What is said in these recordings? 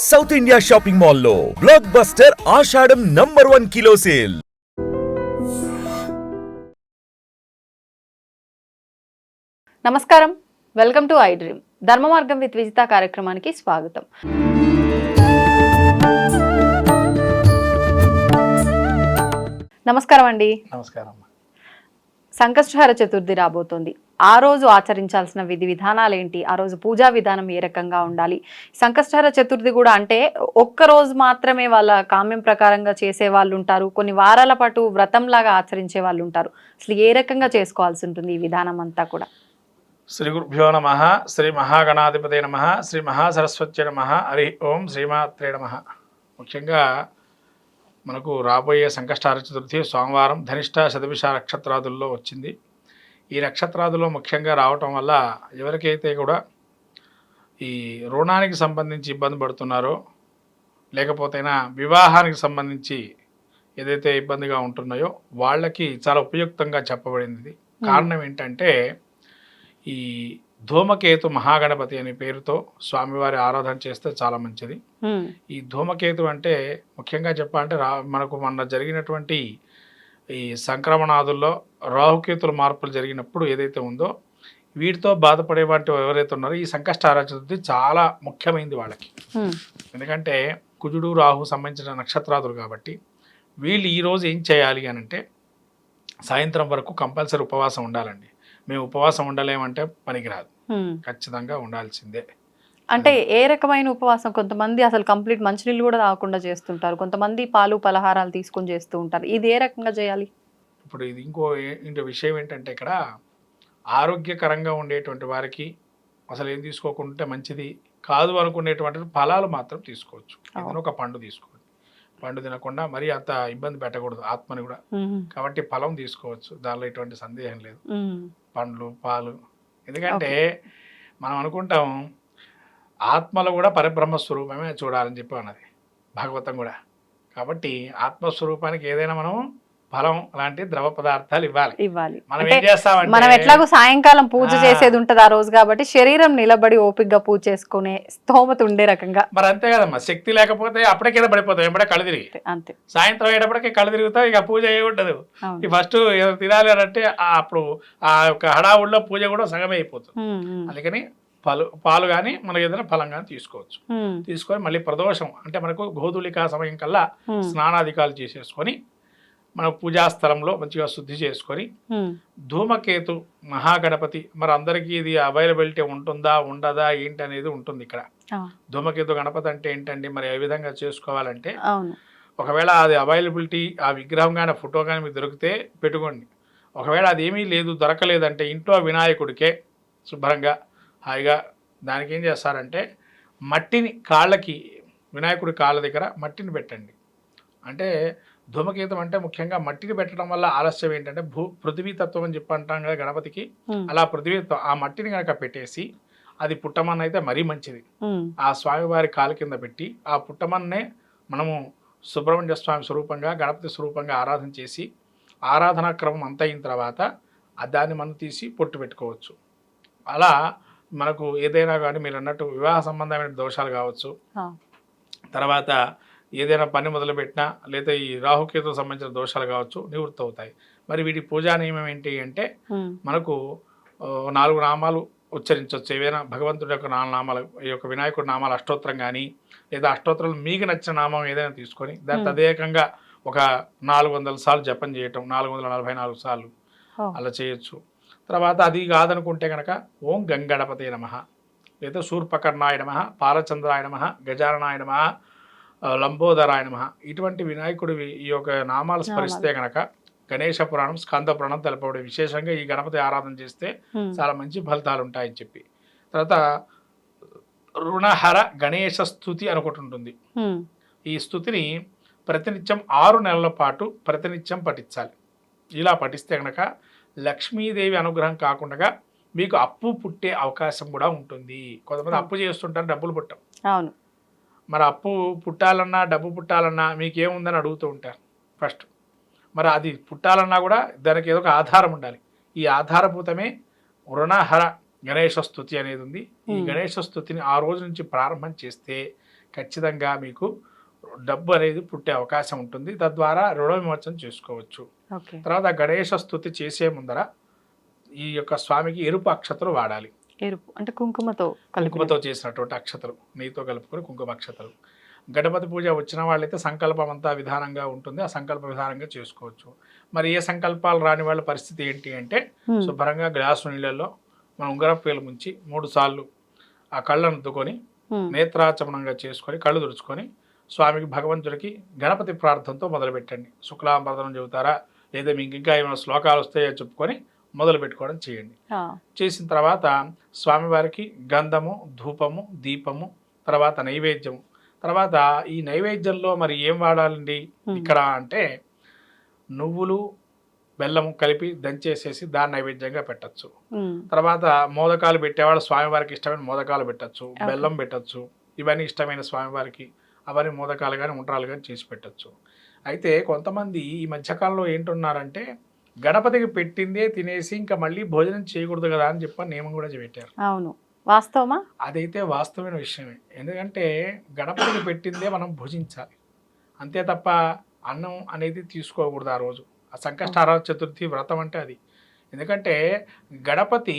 South India shopping మాల్లో block buster ఆషాఢం #1 kilo sale. నమస్కారం, welcome to I dream. ధర్మ మార్గం విత్ విజిత కార్యక్రమానికి స్వాగతం. నమస్కారం అండి. నమస్కారం. సంకష్టహర చతుర్థి రాబోతోంది. ఆ రోజు ఆచరించాల్సిన విధి విధానాలు ఏంటి, ఆ రోజు పూజా విధానం ఏ రకంగా ఉండాలి? సంకష్టహర చతుర్థి కూడా అంటే ఒక్క రోజు మాత్రమే వాళ్ళ కామ్యం ప్రకారంగా చేసే వాళ్ళు ఉంటారు, కొన్ని వారాల పాటు వ్రతంలాగా ఆచరించే వాళ్ళు ఉంటారు. అసలు ఏ రకంగా చేసుకోవాల్సి ఉంటుంది ఈ విధానం అంతా కూడా? శ్రీ గురుభ్యో నమః. శ్రీ మహాగణాధిపతే నమః. శ్రీ మహాసరస్వత్యై నమః. హరి ఓం శ్రీమాత్రే నమః. ముఖ్యంగా మనకు రాబోయే సంకష్టహర చతుర్థి సోమవారం ధనిష్ట శతభిష నక్షత్రాదుల్లో వచ్చింది. ఈ నక్షత్రాదుల్లో ముఖ్యంగా రావటం వల్ల ఎవరికైతే కూడా ఈ రుణానికి సంబంధించి ఇబ్బంది పడుతున్నారో, లేకపోతేనా వివాహానికి సంబంధించి ఏదైతే ఇబ్బందిగా ఉంటున్నాయో వాళ్ళకి చాలా ఉపయుక్తంగా చెప్పబడింది. కారణం ఏంటంటే ఈ ధూమకేతు మహాగణపతి అనే పేరుతో స్వామివారి ఆరాధన చేస్తే చాలా మంచిది. ఈ ధూమకేతు అంటే ముఖ్యంగా చెప్పాలంటే మనకు మొన్న జరిగినటువంటి ఈ సంక్రమణాదుల్లో రాహుకేతుల మార్పులు జరిగినప్పుడు ఏదైతే ఉందో వీటితో బాధపడే వాటి ఎవరైతే ఉన్నారో ఈ సంకష్టహర చతుర్థి చాలా ముఖ్యమైనది వాళ్ళకి. ఎందుకంటే కుజుడు రాహు సంబంధించిన నక్షత్రాదులు కాబట్టి వీళ్ళు ఈరోజు ఏం చేయాలి అని అంటే సాయంత్రం వరకు కంపల్సరీ ఉపవాసం ఉండాలండి. మేము ఉపవాసం ఉండలేమంటే పనికిరాదు, ఖచ్చితంగా ఉండాల్సిందే. అంటే ఏ రకమైన ఉపవాసం? కొంతమంది అసలు కంప్లీట్ మంచినీళ్ళు కూడా తాగకుండా చేస్తుంటారు, కొంతమంది పాలు పలహారాలు తీసుకొని చేస్తూ ఉంటారు. ఇది ఏ రకంగా చేయాలి? ఇప్పుడు ఇది ఇంకో విషయం ఏంటంటే ఇక్కడ ఆరోగ్యకరంగా ఉండేటువంటి వారికి అసలు ఏం తీసుకోకుంటే మంచిది కాదు అనుకునేటువంటి ఫలాలు మాత్రం తీసుకోవచ్చు. ఏదైనా ఒక పండు తీసుకోవచ్చు, పండు తినకుండా మరీ అంత ఇబ్బంది పెట్టకూడదు ఆత్మని కూడా. కాబట్టి ఫలం తీసుకోవచ్చు, దానిలో ఎటువంటి సందేహం లేదు. పండ్లు పాలు, ఎందుకంటే మనం అనుకుంటాం ఆత్మలో కూడా పరబ్రహ్మ స్వరూపమే చూడాలని చెప్పి అన్నది భాగవతం కూడా. కాబట్టి ఆత్మస్వరూపానికి ఏదైనా మనం ఫలం లాంటి ద్రవ పదార్థాలు ఇవ్వాలి. మనం ఏం చేస్తామంటే మనం ఎట్లాగో సాయంకాలం పూజ చేసేది ఉంటది ఆ రోజు కాబట్టి శరీరం నిలబడి ఓపికగా పూజ చేసుకునే స్తోమత ఉండే రకంగా. మరి అంతే కదమ్మా, శక్తి లేకపోతే అప్పుడే కింద పడిపోతాం, ఎంబడే కళ్ళు తిరిగి. అంతే, సాయంత్రం అయ్యేటప్పటికే కళ్ళు తిరుగుతాం, ఇక పూజ ఏ ఉండదు. ఈ ఫస్ట్ తినాలి అని అంటే అప్పుడు ఆ యొక్క హడావుడిలో పూజ కూడా సగమే అయిపోతుంది. అందుకని పాలు కానీ మనకు ఏదైనా ఫలం కానీ తీసుకోవచ్చు. తీసుకొని మళ్ళీ ప్రదోషం అంటే మనకు గోధులికా సమయం కల్లా స్నానాధికాలు చేసేసుకొని మన పూజాస్థలంలో మంచిగా శుద్ధి చేసుకొని ధూమకేతు మహాగణపతి, మరి అందరికీ ఇది అవైలబిలిటీ ఉంటుందా ఉండదా ఏంటి అనేది ఉంటుంది ఇక్కడ. ధూమకేతు గణపతి అంటే ఏంటండి, మరి ఏ విధంగా చేసుకోవాలంటే ఒకవేళ అది అవైలబిలిటీ ఆ విగ్రహం కానీ ఫోటో కానీ మీకు దొరికితే పెట్టుకోండి. ఒకవేళ అది ఏమీ లేదు దొరకలేదంటే ఇంట్లో వినాయకుడికే శుభ్రంగా హాయిగా దానికి ఏం చేస్తారంటే మట్టిని కాళ్ళకి, వినాయకుడి కాళ్ళ దగ్గర మట్టిని పెట్టండి. అంటే ధూమకేతం అంటే ముఖ్యంగా మట్టిని పెట్టడం వల్ల ఆలస్యం ఏంటంటే పృథ్వీ తత్వం అని చెప్పి అంటాం కదా గణపతికి. అలా పృథ్వీ ఆ మట్టిని కనుక పెట్టేసి అది పుట్టమన్న అయితే మరీ మంచిది. ఆ స్వామివారి కాళ్ళ కింద పెట్టి ఆ పుట్టమన్నే మనము సుబ్రహ్మణ్య స్వామి స్వరూపంగా గణపతి స్వరూపంగా ఆరాధన చేసి ఆరాధనా క్రమం అంత అయిన తర్వాత దాన్ని మనం తీసి పొట్టు పెట్టుకోవచ్చు. అలా మనకు ఏదైనా కానీ మీరు అన్నట్టు వివాహ సంబంధమైన దోషాలు కావచ్చు, తర్వాత ఏదైనా పని మొదలుపెట్టినా లేదా ఈ రాహుకేతు సంబంధించిన దోషాలు కావచ్చు నివృత్తి అవుతాయి. మరి వీటి పూజా నియమం ఏంటి అంటే మనకు 4 నామాలు ఉచ్చరించవచ్చు. ఏవైనా భగవంతుడి యొక్క 4 నామాలు, ఈ యొక్క వినాయకుడి నామాలు అష్టోత్తరం కానీ లేదా అష్టోత్తరాలు మీకు నచ్చిన నామం ఏదైనా తీసుకొని దాని తదేకంగా ఒక 400 సార్లు జపం చేయటం, 444 సార్లు అలా చేయొచ్చు. తర్వాత అది కాదనుకుంటే కనుక ఓం గంగణపతే నమః లేదా శూర్పకర్ణాయ నమః, పాలచంద్రాయ నమః, గజాననాయ నమః, లంబోదరాయ నమః ఇటువంటి వినాయకుడి ఈ యొక్క నామాలు స్మరిస్తే కనుక గణేశ పురాణం స్కంద పురాణం తెలపబడే విశేషంగా ఈ గణపతి ఆరాధన చేస్తే చాలా మంచి ఫలితాలు ఉంటాయని చెప్పి. తర్వాత రుణహర గణేశ స్తుతి అనుకుంటు ఉంటుంది. ఈ స్తుతిని ప్రతినిత్యం 6 నెలల పాటు ప్రతినిత్యం పఠించాలి. ఇలా పఠిస్తే కనుక లక్ష్మీదేవి అనుగ్రహం కాకుండా మీకు అప్పు పుట్టే అవకాశం కూడా ఉంటుంది. కొంతమంది అప్పు చేస్తుంటారు, డబ్బులు పుట్టం. అవును, మరి అప్పు పుట్టాలన్నా డబ్బు పుట్టాలన్నా మీకేముందని అడుగుతూ ఉంటారు ఫస్ట్. మరి అది పుట్టాలన్నా కూడా దానికి ఏదో ఒక ఆధారం ఉండాలి. ఈ ఆధారభూతమే రుణహర గణేశ స్తుతి అనేది ఉంది. ఈ గణేశ స్తుతిని ఆ రోజు నుంచి ప్రారంభం చేస్తే ఖచ్చితంగా మీకు డబ్బు అనేది పుట్టే అవకాశం ఉంటుంది. తద్వారా రుణ విమోచన చేసుకోవచ్చు. ఓకే. తర్వాత గణేష స్తుతి చేసే ముందర ఈ యొక్క స్వామికి ఎరుపు అక్షతలు వాడాలి. ఎరుపు అంటే కుంకుమతో కుంకుమతో చేసినటువంటి అక్షతలు, నెయ్యితో కలుపుకొని కుంకుమ అక్షతలు. గణపతి పూజ వచ్చిన వాళ్ళైతే సంకల్పం అంతా విధానంగా ఉంటుంది, ఆ సంకల్ప విధానంగా చేసుకోవచ్చు. మరి ఏ సంకల్పాలు రాని వాళ్ళ పరిస్థితి ఏంటి అంటే శుభ్రంగా గ్లాసు నీళ్ళల్లో మనం ఉంగరపు వేలు ముంచి 3 సార్లు ఆ కళ్ళను దుకొని నేత్రాచమనంగా చేసుకొని కళ్ళు తుడుచుకొని స్వామికి భగవంతుడికి గణపతి ప్రార్థనతో మొదలుపెట్టండి. శుక్లాంబరదనం చెబుతారా, లేదా మీకు ఇంకా ఏమైనా శ్లోకాలు వస్తాయో చెప్పుకొని మొదలు పెట్టుకోవడం చేయండి. చేసిన తర్వాత స్వామివారికి గంధము, ధూపము, దీపము, తర్వాత నైవేద్యము. తర్వాత ఈ నైవేద్యంలో మరి ఏం వాడాలండి ఇక్కడ అంటే నువ్వులు బెల్లము కలిపి దంచేసేసి దాన్ని నైవేద్యంగా పెట్టచ్చు. తర్వాత మోదకాలు పెట్టేవాళ్ళు స్వామివారికి ఇష్టమైన మోదకాలు పెట్టచ్చు, బెల్లం పెట్టచ్చు. ఇవన్నీ ఇష్టమైన స్వామివారికి అవన్నీ మోదకాలు కానీ ఉండ్రాలు కానీ చేసి పెట్టచ్చు. అయితే కొంతమంది ఈ మధ్యకాలంలో ఏంటున్నారంటే గణపతికి పెట్టిందే తినేసి ఇంకా మళ్ళీ భోజనం చేయకూడదు కదా అని చెప్పి నియమం కూడా పెట్టారు. అవును, వాస్తవమా? అదైతే వాస్తవమైన విషయమే. ఎందుకంటే గణపతికి పెట్టిందే మనం భుజించాలి, అంతే తప్ప అన్నం అనేది తీసుకోకూడదు ఆ రోజు. ఆ సంకష్టహార చతుర్థి వ్రతం అంటే అది. ఎందుకంటే గణపతి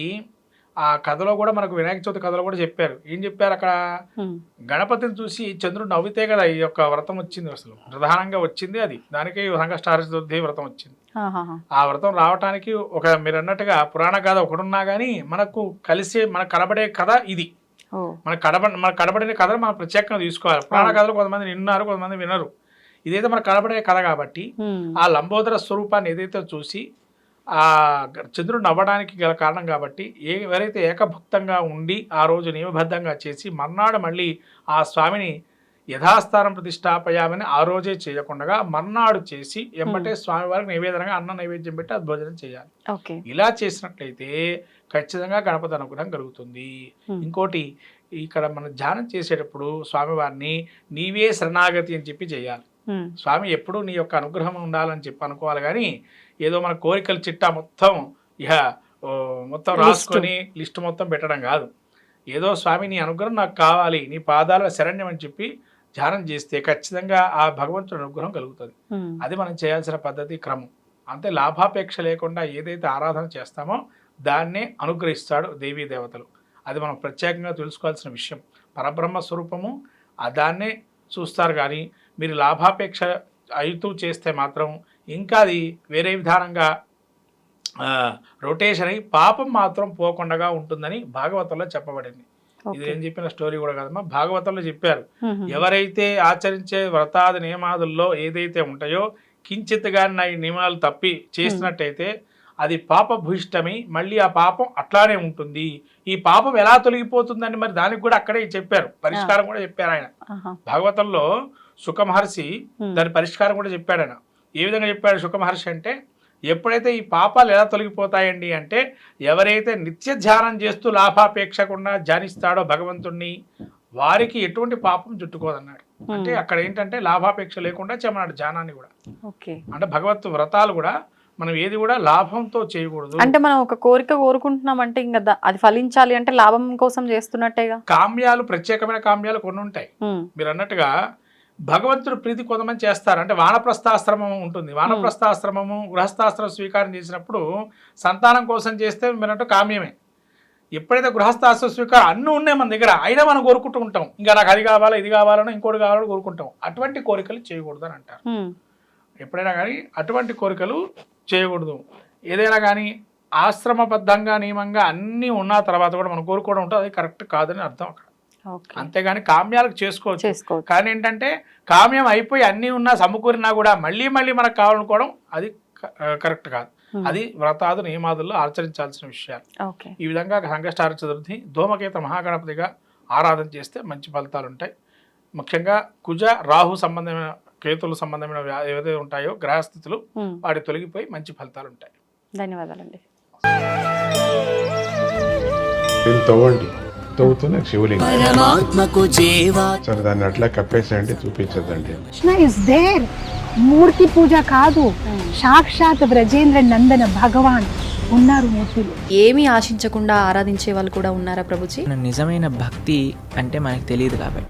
ఆ కథలో కూడా మనకు వినాయక చవితి కథలో కూడా చెప్పారు. ఏం చెప్పారు అక్కడ? గణపతిని చూసి చంద్రుడు నవ్వితే కదా ఈ యొక్క వ్రతం వచ్చింది. అసలు ప్రధానంగా వచ్చింది అది. దానికి సంకష్టహార చతుర్థి వ్రతం వచ్చింది. ఆ వ్రతం రావటానికి ఒక మీరు అన్నట్టుగా పురాణ కథ ఒకడున్నా కానీ మనకు కలిసి మనకు కనబడే కథ ఇది. మన కనబడిన కథను మనం ప్రత్యేకంగా తీసుకోవాలి. పురాణ కథలు కొంతమంది విన్నారు, కొంతమంది వినరు. ఇదైతే మనకు కనబడే కథ కాబట్టి ఆ లంబోదర స్వరూపాన్ని ఏదైతే చూసి ఆ చంద్రుడు నవ్వడానికి గల కారణం కాబట్టి ఎవరైతే ఏకభక్తంగా ఉండి ఆ రోజు నియమబద్ధంగా చేసి మర్నాడు మళ్ళీ ఆ స్వామిని యథాస్థానం ప్రతిష్టాపయామని ఆ రోజే చేయకుండా మర్నాడు చేసి ఎంబటే స్వామివారికి నైవేద్యంగా అన్న నైవేద్యం పెట్టి అది భోజనం చేయాలి. ఇలా చేసినట్లయితే ఖచ్చితంగా గణపతి అనుగ్రహం కలుగుతుంది. ఇంకోటి ఇక్కడ మనం ధ్యానం చేసేటప్పుడు స్వామివారిని నీవే శరణాగతి అని చెప్పి చేయాలి. స్వామి ఎప్పుడు నీ యొక్క అనుగ్రహం ఉండాలని చెప్పి అనుకోవాలి, కానీ ఏదో మన కోరికల చిట్టా మొత్తం రాసుకొని లిస్టు మొత్తం పెట్టడం కాదు. ఏదో స్వామి నీ అనుగ్రహం నాకు కావాలి, నీ పాదాల శరణ్యం అని చెప్పి ధ్యానం చేస్తే ఖచ్చితంగా ఆ భగవంతుడి అనుగ్రహం కలుగుతుంది. అది మనం చేయాల్సిన పద్ధతి, క్రమం. అంతే. లాభాపేక్ష లేకుండా ఏదైతే ఆరాధన చేస్తామో దాన్నే అనుగ్రహిస్తాడు దేవీ దేవతలు. అది మనం ప్రత్యేకంగా తెలుసుకోవాల్సిన విషయం. పరబ్రహ్మ స్వరూపము దాన్నే చూస్తారు, కానీ మీరు లాభాపేక్ష అయితూ చేస్తే మాత్రం ఇంకా అది వేరే విధానంగా రొటేషన్ అయి పాపం మాత్రం పోకుండా ఉంటుందని భాగవతంలో చెప్పబడింది. ఇది నేను చెప్పిన స్టోరీ కూడా కాదమ్మా, భాగవతంలో చెప్పారు. ఎవరైతే ఆచరించే వ్రతాది నియమాదుల్లో ఏదైతే ఉంటాయో కించిత్ గాని నియమాలు తప్పి చేసినట్టయితే అది పాపభూయిష్టమై మళ్ళీ ఆ పాపం అట్లానే ఉంటుంది. ఈ పాపం ఎలా తొలగిపోతుందని మరి దానికి కూడా అక్కడే చెప్పారు, పరిష్కారం కూడా చెప్పారు ఆయన. భాగవతంలో శుక మహర్షి దాని పరిష్కారం కూడా చెప్పాడు ఆయన. ఏ విధంగా చెప్పాడు శుక మహర్షి అంటే, ఎప్పుడైతే ఈ పాపాలు ఎలా తొలగిపోతాయండి అంటే ఎవరైతే నిత్య ధ్యానం చేస్తూ లాభాపేక్షకుండా ధ్యానిస్తాడో భగవంతుణ్ణి వారికి ఎటువంటి పాపం చుట్టుకోదన్నాడు. అంటే అక్కడ ఏంటంటే లాభాపేక్ష లేకుండా చేయమన్నాడు ధ్యానాన్ని కూడా. అంటే భగవత్ వ్రతాలు కూడా మనం ఏది కూడా లాభంతో చేయకూడదు. అంటే మనం ఒక కోరిక కోరుకుంటున్నాం అంటే ఇంకా అది ఫలించాలి అంటే లాభం కోసం చేస్తున్నట్టేగా. కామ్యాలు, ప్రత్యేకమైన కామ్యాలు కొన్ని ఉంటాయి. మీరు అన్నట్టుగా భగవంతుడు ప్రీతి కొంతమంది చేస్తారు. అంటే వానప్రస్థాశ్రమం ఉంటుంది. వానప్రస్థాశ్రమము గృహస్థాశ్రమం స్వీకారం చేసినప్పుడు సంతానం కోసం చేస్తే మీరంటూ కామ్యమే. ఎప్పుడైతే గృహస్థాశ్రమ స్వీకారం అన్నీ ఉన్నాయి మన దగ్గర, అయినా మనం కోరుకుంటూ ఉంటాం, ఇంకా నాకు అది కావాలా ఇది కావాలనో ఇంకోటి కావాలని కోరుకుంటాం. అటువంటి కోరికలు చేయకూడదు అని అంటారు. ఎప్పుడైనా కానీ అటువంటి కోరికలు చేయకూడదు. ఏదైనా కానీ ఆశ్రమబద్ధంగా నియమంగా అన్నీ ఉన్న తర్వాత కూడా మనం కోరుకోవడం ఉంటుంది, అది కరెక్ట్ కాదని అర్థం అక్కడ. అంతేగాని కామ్యాలకు చేసుకోవచ్చు. కానీ ఏంటంటే కామ్యం అయిపోయి అన్నీ ఉన్నా సమకూరినా కూడా మళ్ళీ మళ్ళీ మనకు కావాలనుకోవడం అది కరెక్ట్ కాదు. అది వ్రతాదు నియమాదుల్లో ఆచరించాల్సిన విషయాలు. ఈ విధంగా సంకష్టహార చతుర్థి ధూమకేత మహాగణపతిగా ఆరాధన చేస్తే మంచి ఫలితాలు ఉంటాయి. ముఖ్యంగా కుజ రాహు సంబంధమైన కేతులు సంబంధమైన ఏవైతే ఉంటాయో గ్రహస్థితులు వాటి తొలగిపోయి మంచి ఫలితాలు ఉంటాయి. ధన్యవాదాలండి. తవ్వుతున్న శివలింగం సరే దాన్ని అట్లా కప్పేసేయండి, చూపించదండి. Krishna is there. మూర్తి పూజ కాదు, సాక్షాత్ బ్రజేంద్ర నందన భగవాన్ ఉన్నారు మూర్తిలో. ఏమీ ఆశించకుండా ఆరాధించే వాళ్ళు కూడా ఉన్నారా ప్రభుజీ? నిజమైన భక్తి అంటే మనకు తెలియదు కాబట్టి